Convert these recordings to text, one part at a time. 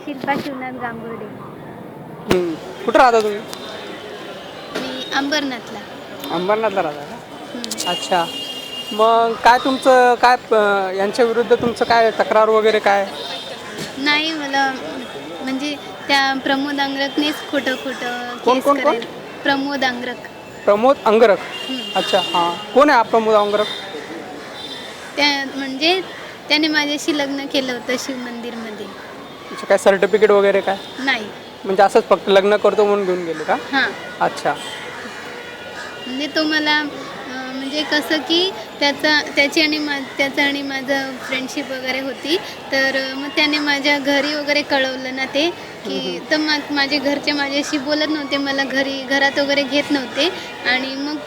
शिल्पा शिवनाथ गांगुर्डे. कुठं राहता तुम्ही? मी अंबरनाथला. अंबरनाथला राहता का? अच्छा. मग काय तुमचं काय यांच्या विरुद्ध तुमचं काय तक्रार वगैरे काय? नाही मला म्हणजे त्या प्रमोद अंगरखनेच खोटं कोण केस कोण कोण? प्रमोद अंगरख. प्रमोद अंगरख. अच्छा हां. कोण आहे हा प्रमोद अंगरख? त्या म्हणजे त्याने माझ्याशी लग्न केलं होतं शिव मंदिरमध्ये. अच्छा, काय सर्टिफिकेट वगैरे काय? नाही. म्हणजे असंच फक्त लग्न करतो म्हणून घेऊन गेले का? हां. अच्छा. म्हणजे तो मला म्हणजे कसं की त्याची आणि त्याचं आणि माझं फ्रेंडशिप वगैरे होती. तर मग त्याने माझ्या घरी वगैरे कळवलं ना ते की तर माझे घरचे माझ्याशी बोलत नव्हते, मला घरात वगैरे घेत नव्हते. आणि मग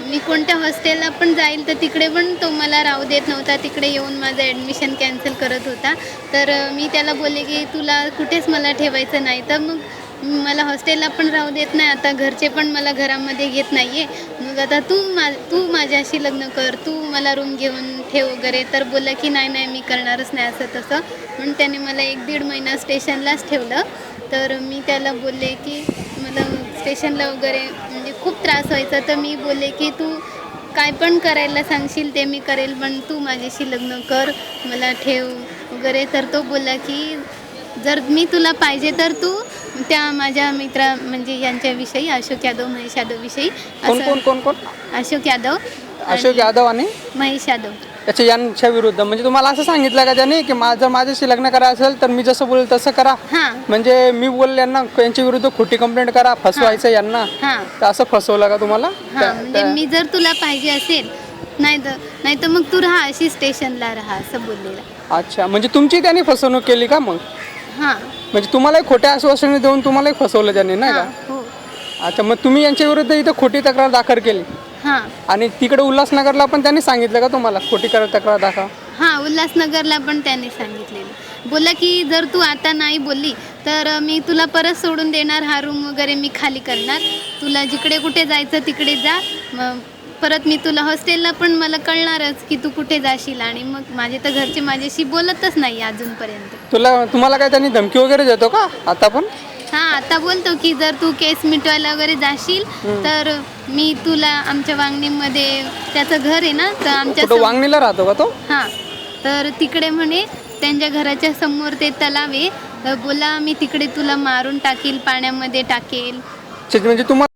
मी कोणत्या हॉस्टेलला पण जाईल तर तिकडे पण तो मला राहू देत नव्हता. तिकडे येऊन माझं ॲडमिशन कॅन्सल करत होता. तर मी त्याला बोलले की तुला कुठेच मला ठेवायचं नाही, तर मग मला हॉस्टेलला पण राहू देत नाही, आता घरचे पण मला घरामध्ये घेत नाही आहे. मग आता तू माझ्याशी लग्न कर, तू मला रूम घेऊन ठेव वगैरे. तर बोलला की नाही मी करणारच नाही असं तसं. म्हणून त्याने मला 1-1.5 महिना स्टेशनलाच ठेवलं. तर मी त्याला बोलले की मला स्टेशनला वगैरे म्हणजे खूप त्रास व्हायचा. तर मी बोलले की तू काय पण करायला सांगशील ते मी करेल, पण तू माझ्याशी लग्न कर, मला ठेव वगैरे. तर तो बोलला की जर मी तुला पाहिजे तर तू त्या माझ्या मित्रा म्हणजे यांच्याविषयी अशोक यादव, महेश यादव विषयी कोण कोण कोण कोण? अशोक यादव आणि महेश यादव. त्याच्या यांच्या विरुद्ध म्हणजे तुम्हाला असं सांगितलं का त्याने की माझ्याशी लग्न करायचं असेल तर मी जसं बोलेल तसं करा? हां म्हणजे मी बोलले यांना यांच्या विरुद्ध खोटी कंप्लेंट करा, फसवायचं यांना. हां तर असं फसवलं का तुम्हाला? हां म्हणजे मी जर तुला पाहिजे असेल नाही तर मग तू राहा, अशी स्टेशनला राहा असं बोललेलं. अच्छा, म्हणजे तुमची त्यांनी फसवणूक केली का मग? हां म्हणजे तुम्हाला खोट्या आश्वासने देऊन तुम्हाला फसवलं त्यांनी नाही का? हो. अच्छा, मग तुम्ही यांच्या विरुद्ध इथं खोटी तक्रार दाखल केली हां आणि तिकडे उल्हासनगरला पण त्यांनी सांगितलं का तुम्हाला खोटी तक्रार दाखल? हां उल्हासनगरला पण त्यांनी सांगितलेलं. बोला की जर तू आता नाही बोलली तर मी तुला परत सोडून देणार, हा रूम वगैरे मी खाली करणार, तुला जिकडे कुठे जायचं तिकडे जा. मग परत मी तुला हॉस्टेलला पण मला कळणारच की तू कुठे जाशील. आणि मग माझे तर घरचे माझ्याशी बोलतच नाही अजूनपर्यंत. तुम्हाला काय त्यांनी धमकी वगैरे देतो का आता पण? हां आता बोलतो की जर तू केस मिटवायला वगैरे जाशील तर मी तुला आमच्या वांगणीमध्ये त्याचं घर आहे ना, तर आमच्या वांगणीला राहतो का तो? हां तर तिकडे म्हणे त्यांच्या घराच्या समोर ते तलाव आहे, तर बोला मी तिकडे तुला मारून टाकील, पाण्यामध्ये टाकेल. म्हणजे तुम्हाला